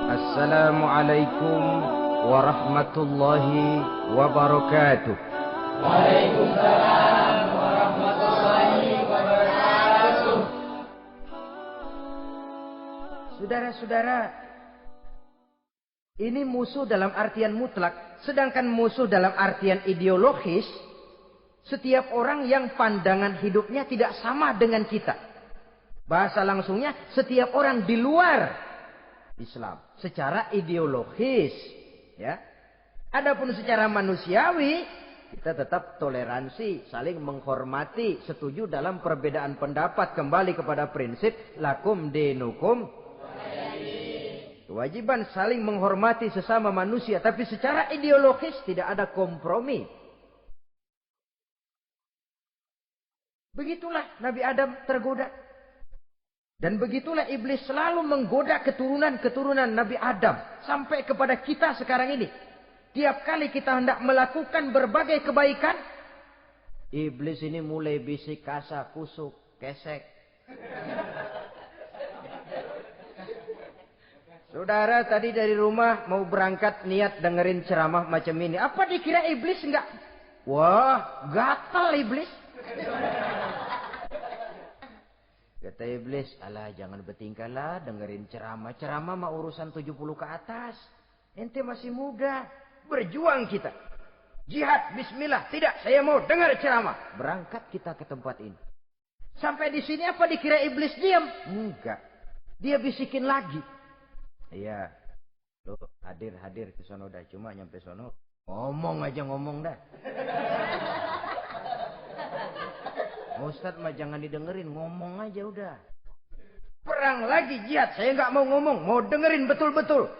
Assalamualaikum warahmatullahi wabarakatuh. Waalaikumsalam warahmatullahi wabarakatuh. Saudara-saudara, ini musuh dalam artian mutlak, sedangkan musuh dalam artian ideologis, setiap orang yang pandangan hidupnya tidak sama dengan kita. Bahasa langsungnya, setiap orang di luar Islam secara ideologis, ya. Adapun secara manusiawi, kita tetap toleransi, saling menghormati, setuju dalam perbedaan pendapat, kembali kepada prinsip lakum dinukum. Kewajiban saling menghormati sesama manusia, tapi secara ideologis tidak ada kompromi. Begitulah Nabi Adam tergoda. Dan begitulah iblis selalu menggoda keturunan-keturunan Nabi Adam. Sampai kepada kita sekarang ini. Tiap kali kita hendak melakukan berbagai kebaikan, iblis ini mulai bisik, kasar, kusuk, kesek. Saudara tadi dari rumah mau berangkat niat dengerin ceramah macam ini. Apa dikira iblis enggak? Wah, gatal iblis. Kata iblis, alah jangan bertingkahlah dengerin ceramah. Ceramah mah urusan 70 ke atas. Ente masih muda. Berjuang kita. Jihad, bismillah. Tidak, saya mau dengar ceramah. Berangkat kita ke tempat ini. Sampai di sini apa dikira iblis diam? Enggak. Dia bisikin lagi. Iya. Lo hadir ke sono dah. Cuma nyampe sono. Ngomong aja ngomong dah. Ustadz mah jangan didengerin. Ngomong aja udah. Perang lagi jihad. Saya nggak mau ngomong. Mau dengerin betul-betul.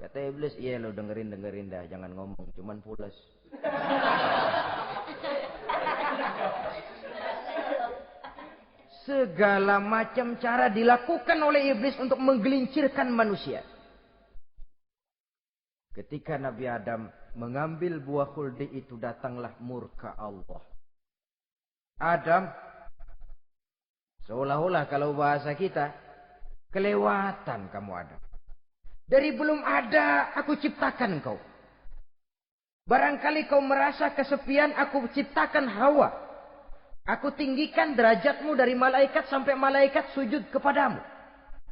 Kata iblis. Iya lo dengerin dah. Jangan ngomong. Cuman pules. Segala macam cara dilakukan oleh iblis untuk menggelincirkan manusia. Ketika Nabi Adam mengambil buah khuldi itu, datanglah murka Allah. Adam, seolah-olah kalau bahasa kita, kelewatan kamu Adam. Dari belum ada aku ciptakan kau. Barangkali kau merasa kesepian, aku ciptakan Hawa. Aku tinggikan derajatmu dari malaikat sampai malaikat sujud kepadamu.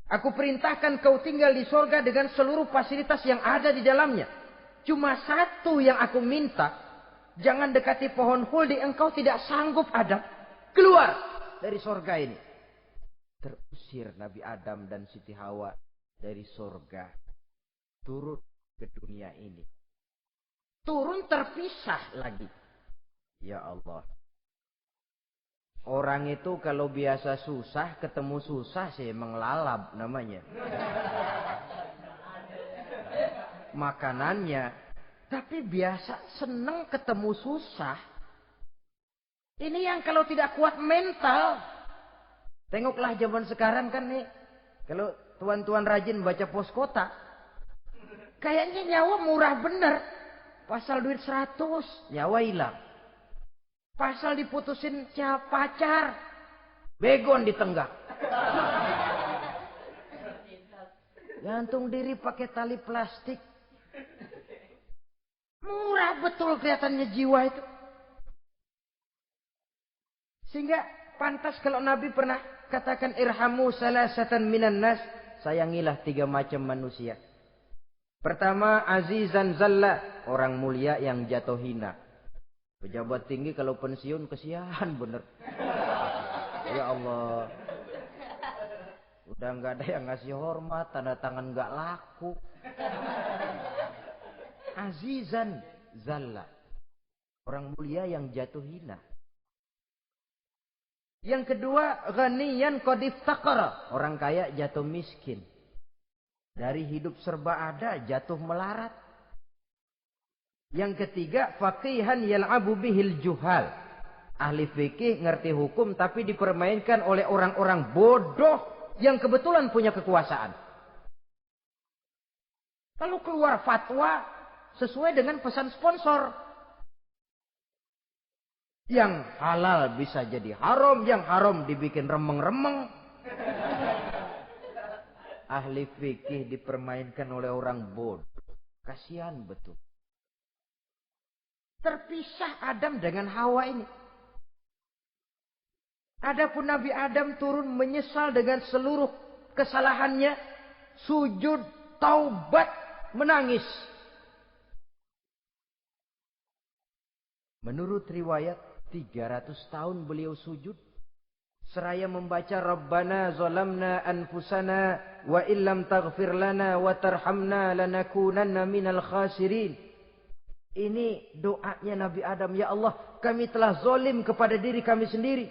Aku perintahkan kau tinggal di sorga dengan seluruh fasilitas yang ada di dalamnya. Cuma satu yang aku minta. Jangan dekati pohon khuldi, engkau tidak sanggup Adam. Keluar dari sorga ini. Terusir Nabi Adam dan Siti Hawa dari sorga. Turun ke dunia ini. Turun terpisah lagi. Ya Allah. Orang itu kalau biasa susah, ketemu susah sih menglalap namanya. Makanannya. Tapi biasa seneng ketemu susah. Ini yang kalau tidak kuat mental. Tengoklah zaman sekarang kan nih. Kalau tuan-tuan rajin baca pos kota. Kayaknya nyawa murah bener. Pasal duit 100. Nyawa hilang. Pasal diputusin pacar. Begon ditenggak. Gantung diri pakai tali plastik. Murah betul kelihatannya jiwa itu. Sehingga pantas kalau Nabi pernah katakan irhamu salasatan minan nas. Sayangilah 3 macam manusia. Pertama, azizan zalla. Orang mulia yang jatuh hina. Pejabat tinggi kalau pensiun kesian bener. Ya Allah. Udah nggak ada yang ngasih hormat, tanda tangan nggak laku. Azizan zalla. Orang mulia yang jatuh hina. Yang kedua, ghaniyan qad iftaqara. Orang kaya jatuh miskin. Dari hidup serba ada jatuh melarat. Yang ketiga, faqihan yal'abu bihil juhal. Ahli fikih ngerti hukum tapi dipermainkan oleh orang-orang bodoh yang kebetulan punya kekuasaan. Lalu keluar fatwa sesuai dengan pesan sponsor. Yang halal bisa jadi haram, yang haram dibikin remeng-remeng. ahli fikih dipermainkan oleh orang bodoh. Kasihan betul. Terpisah Adam dengan Hawa ini. Adapun Nabi Adam turun menyesal dengan seluruh kesalahannya. Sujud, taubat, menangis. Menurut riwayat 300 tahun beliau sujud. Seraya membaca Rabbana zalamna anfusana wa illam taghfir lana wa tarhamna lanakunanna minal khasirin. Ini doanya Nabi Adam. Ya Allah, kami telah zalim kepada diri kami sendiri.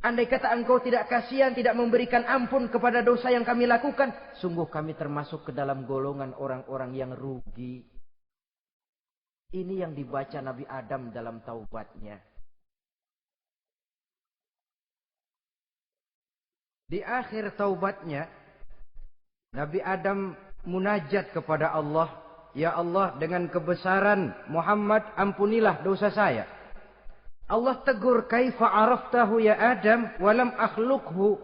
Andai kata engkau tidak kasihan, tidak memberikan ampun kepada dosa yang kami lakukan, sungguh kami termasuk ke dalam golongan orang-orang yang rugi. Ini yang dibaca Nabi Adam dalam taubatnya. Di akhir taubatnya, Nabi Adam munajat kepada Allah. Ya Allah, dengan kebesaran Muhammad, ampunilah dosa saya. Allah tegur, kaifa araftahu ya Adam walam akhluqhu.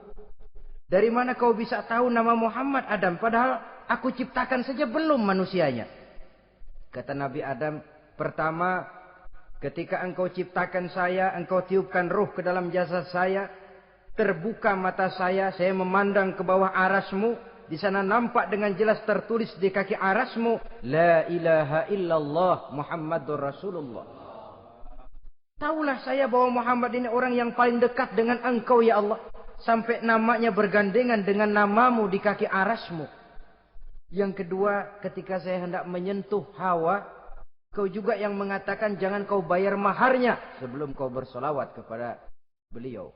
Dari mana kau bisa tahu nama Muhammad Adam, padahal aku ciptakan saja belum manusianya. Kata Nabi Adam, pertama, ketika engkau ciptakan saya, engkau tiupkan ruh ke dalam jasad saya, terbuka mata saya memandang ke bawah arasmu, di sana nampak dengan jelas tertulis di kaki arasmu, la ilaha illallah Muhammadur Rasulullah. Taulah saya bahwa Muhammad ini orang yang paling dekat dengan engkau ya Allah. Sampai namanya bergandengan dengan namamu di kaki arasmu. Yang kedua, ketika saya hendak menyentuh Hawa, kau juga yang mengatakan jangan kau bayar maharnya sebelum kau bersolawat kepada beliau.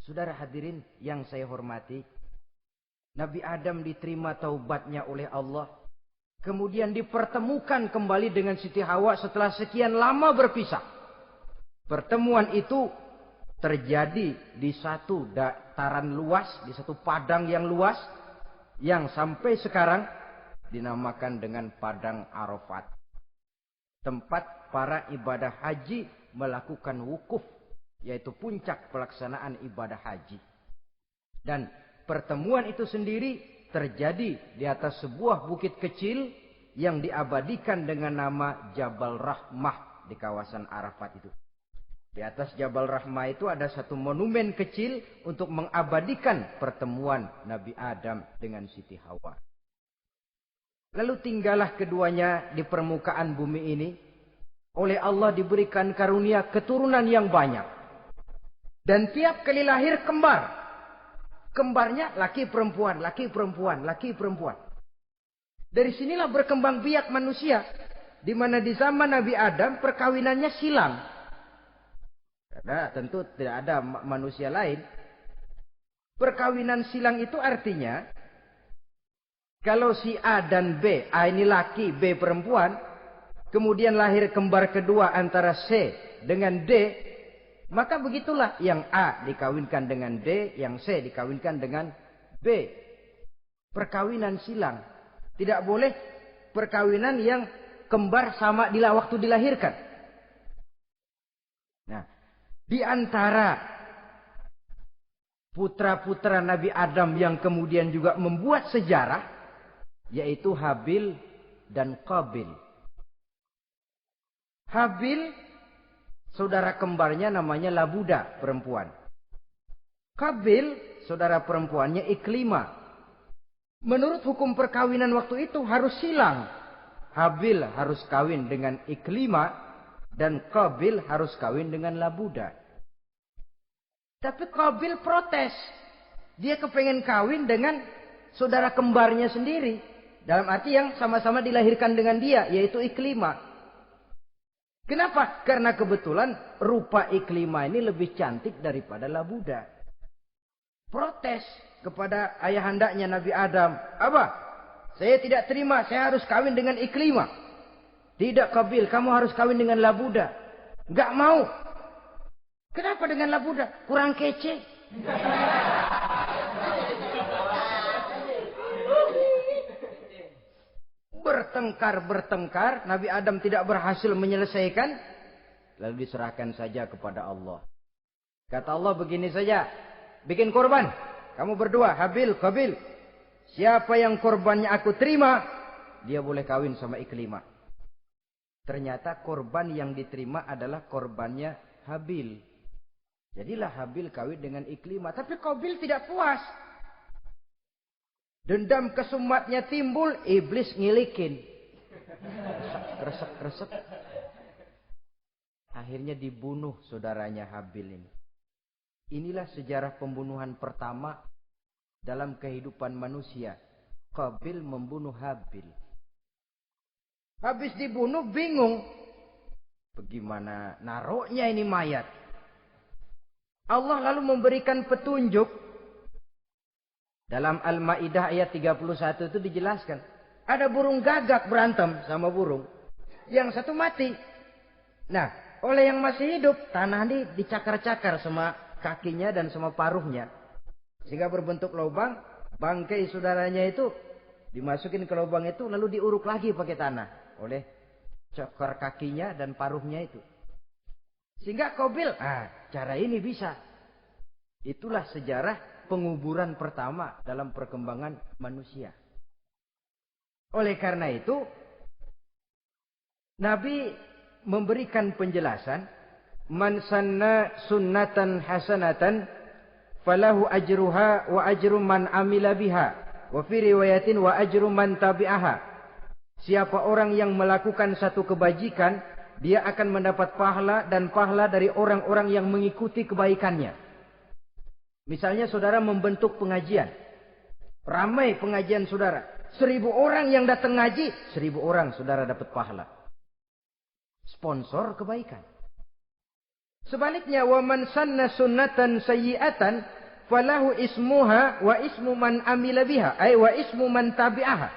Saudara hadirin yang saya hormati, Nabi Adam diterima taubatnya oleh Allah. Kemudian dipertemukan kembali dengan Siti Hawa setelah sekian lama berpisah. Pertemuan itu terjadi di satu dataran luas, di satu padang yang luas, yang sampai sekarang dinamakan dengan Padang Arafat. Tempat para ibadah haji melakukan wukuf, yaitu puncak pelaksanaan ibadah haji. Dan pertemuan itu sendiri terjadi di atas sebuah bukit kecil yang diabadikan dengan nama Jabal Rahmah di kawasan Arafat itu. Di atas Jabal Rahmah itu ada satu monumen kecil untuk mengabadikan pertemuan Nabi Adam dengan Siti Hawa. Lalu tinggallah keduanya di permukaan bumi ini. Oleh Allah diberikan karunia keturunan yang banyak. Dan tiap kali lahir kembar. Kembarnya laki perempuan, laki perempuan, laki perempuan. Dari sinilah berkembang biak manusia. Di mana di zaman Nabi Adam perkawinannya silang. Karena tentu tidak ada manusia lain. Perkawinan silang itu artinya, kalau si A dan B, A ini laki, B perempuan, kemudian lahir kembar kedua antara C dengan D, maka begitulah yang A dikawinkan dengan D, yang C dikawinkan dengan B. Perkawinan silang. Tidak boleh perkawinan yang kembar sama waktu dilahirkan. Nah, di antara putra-putra Nabi Adam yang kemudian juga membuat sejarah, yaitu Habil dan Qabil. Habil, saudara kembarnya namanya Labuda, perempuan. Qabil, saudara perempuannya Iklima. Menurut hukum perkawinan waktu itu harus silang. Habil harus kawin dengan Iklima dan Qabil harus kawin dengan Labuda. Tapi Qabil protes. Dia kepengen kawin dengan saudara kembarnya sendiri. Dalam arti yang sama-sama dilahirkan dengan dia, yaitu Iklima. Kenapa? Karena kebetulan rupa Iklima ini lebih cantik daripada Labuda. Protes kepada ayahandanya Nabi Adam. Abah, saya tidak terima, saya harus kawin dengan Iklima. Tidak Qabil, kamu harus kawin dengan Labuda. Enggak mau. Kenapa dengan Labuda? Kurang kece. Bertengkar, Nabi Adam tidak berhasil menyelesaikan. Lalu diserahkan saja kepada Allah. Kata Allah begini saja, bikin korban. Kamu berdua, Habil, Qabil. Siapa yang korbannya aku terima, dia boleh kawin sama Iklimah. Ternyata korban yang diterima adalah korbannya Habil. Jadilah Habil kawin dengan Iklimah. Tapi Qabil tidak puas. Dendam kesumatnya timbul, iblis ngilikin. Resep. Akhirnya dibunuh saudaranya Habil ini. Inilah sejarah pembunuhan pertama dalam kehidupan manusia. Qabil membunuh Habil. Habis dibunuh bingung. Bagaimana naruhnya ini mayat? Allah lalu memberikan petunjuk. Dalam Al-Maidah ayat 31 itu dijelaskan. Ada burung gagak berantem sama burung. Yang satu mati. Nah, oleh yang masih hidup, tanah ini dicakar-cakar sama kakinya dan sama paruhnya. Sehingga berbentuk lubang. Bangkai saudaranya itu dimasukin ke lubang itu lalu diuruk lagi pakai tanah. Oleh cakar kakinya dan paruhnya itu. Sehingga Qabil, cara ini bisa. Itulah sejarah penguburan pertama dalam perkembangan manusia. Oleh karena itu, Nabi memberikan penjelasan, man sanna sunnatan hasanatan falahu ajruha wa ajru man amila biha wa fi riwayatin wa ajru man tabi'aha. Siapa orang yang melakukan satu kebajikan, dia akan mendapat pahala dan pahala dari orang-orang yang mengikuti kebaikannya. Misalnya saudara membentuk pengajian. Ramai pengajian saudara. 1000 orang yang datang ngaji, 1000 orang saudara dapat pahala. Sponsor kebaikan. Sebaliknya, wa man sanna sunnatan sayyi'atan falahu ismuha wa ismu man amila biha, ay wa ismu man tabi'aha.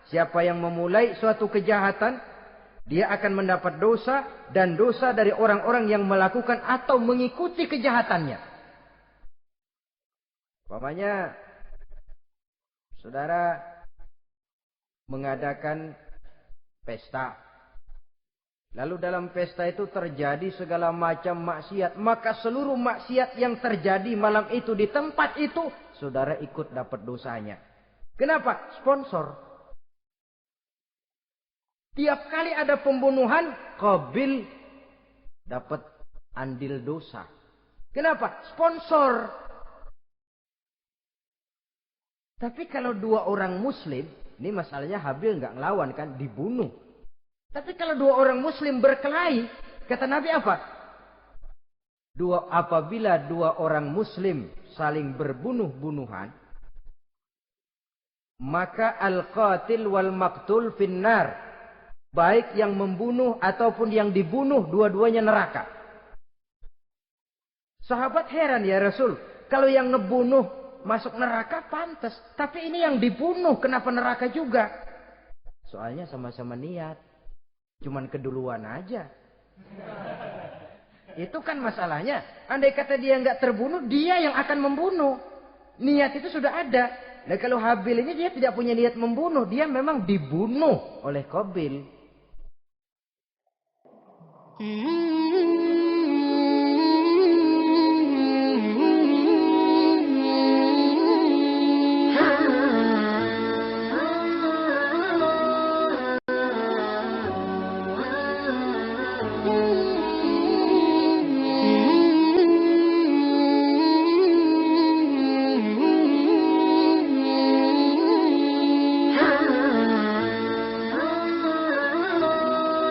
Siapa yang memulai suatu kejahatan, dia akan mendapat dosa dan dosa dari orang-orang yang melakukan atau mengikuti kejahatannya. Umpamanya saudara mengadakan pesta. Lalu dalam pesta itu terjadi segala macam maksiat. Maka seluruh maksiat yang terjadi malam itu di tempat itu, saudara ikut dapat dosanya. Kenapa? Sponsor. Tiap kali ada pembunuhan, Qabil dapat andil dosa. Kenapa? Sponsor. Tapi kalau 2 orang muslim, ini masalahnya Habil nggak ngelawan kan, dibunuh. Tapi kalau 2 orang muslim berkelahi, kata Nabi apa? Apabila 2 orang muslim saling berbunuh-bunuhan, maka al-qatil wal maqtul finnar. Baik yang membunuh ataupun yang dibunuh, dua-duanya neraka. Sahabat heran, ya Rasul, kalau yang ngebunuh masuk neraka pantas, tapi ini yang dibunuh kenapa neraka juga? Soalnya sama-sama niat. Cuman keduluan aja. Itu kan masalahnya. Andai kata dia nggak terbunuh, dia yang akan membunuh. Niat itu sudah ada. Nah kalau Habil ini dia tidak punya niat membunuh. Dia memang dibunuh oleh Qabil.